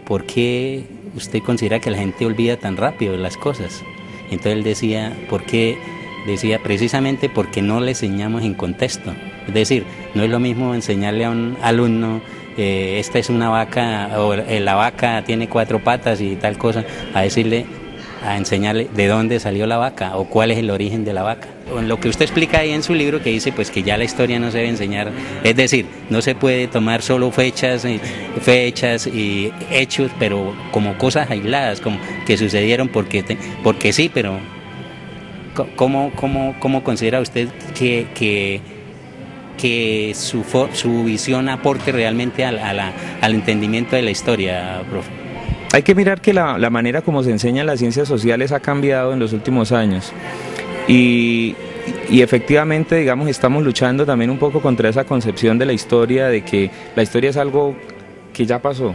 ¿por qué usted considera que la gente olvida tan rápido las cosas? Entonces él decía, ¿por qué? Decía, precisamente porque no le enseñamos en contexto. Es decir, no es lo mismo enseñarle a un alumno, esta es una vaca, o la vaca tiene 4 patas y tal cosa, a enseñarle de dónde salió la vaca o cuál es el origen de la vaca. Lo que usted explica ahí en su libro, que dice pues que ya la historia no se debe enseñar, es decir, no se puede tomar solo fechas y hechos, pero como cosas aisladas, como que sucedieron porque sí, pero ¿cómo considera usted que su visión aporte realmente al entendimiento de la historia, profe? Hay que mirar que la manera como se enseñan las ciencias sociales ha cambiado en los últimos años y efectivamente, digamos, estamos luchando también un poco contra esa concepción de la historia, de que la historia es algo que ya pasó.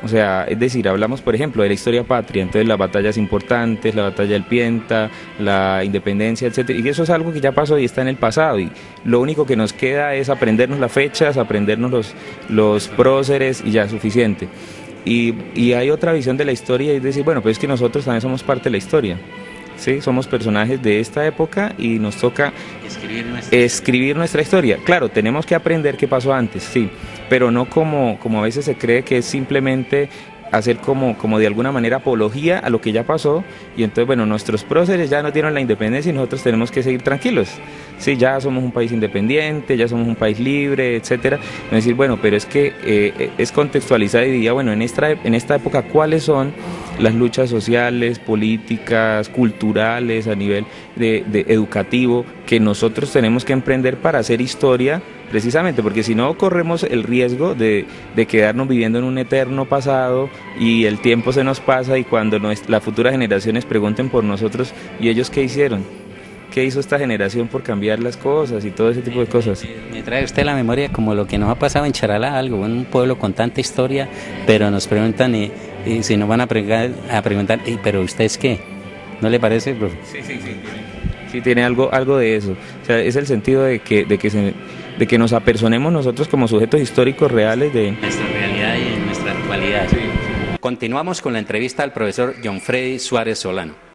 O sea, es decir, hablamos por ejemplo de la historia patria, entonces las batallas importantes, la batalla del Pienta, la independencia, etcétera, y eso es algo que ya pasó y está en el pasado, y lo único que nos queda es aprendernos las fechas, aprendernos los próceres y ya es suficiente. Y hay otra visión de la historia, y es decir, bueno, pues es que nosotros también somos parte de la historia, ¿sí? Somos personajes de esta época y nos toca escribir nuestra historia. Claro, tenemos que aprender qué pasó antes, sí, pero no como a veces se cree, que es simplemente hacer como de alguna manera apología a lo que ya pasó, y entonces bueno, nuestros próceres ya no dieron la independencia y nosotros tenemos que seguir tranquilos, sí, ya somos un país independiente, ya somos un país libre, etcétera. Es decir, bueno, pero es que es contextualizar y diría, bueno, en esta época, ¿cuáles son las luchas sociales, políticas, culturales, a nivel de educativo, que nosotros tenemos que emprender para hacer historia? Precisamente, porque si no corremos el riesgo de quedarnos viviendo en un eterno pasado, y el tiempo se nos pasa, y cuando las futuras generaciones pregunten por nosotros, ¿y ellos qué hicieron? ¿Qué hizo esta generación por cambiar las cosas y todo ese tipo de cosas? Me trae usted a la memoria como lo que nos ha pasado en Charalá, algo, en un pueblo con tanta historia, pero nos preguntan y si nos van a preguntar, ¿pero ustedes qué? ¿No le parece, profe? Sí, tiene algo de eso. O sea, es el sentido de que nos apersonemos nosotros como sujetos históricos reales de nuestra realidad y de nuestra actualidad. Sí. Continuamos con la entrevista al profesor John Freddy Suárez Solano.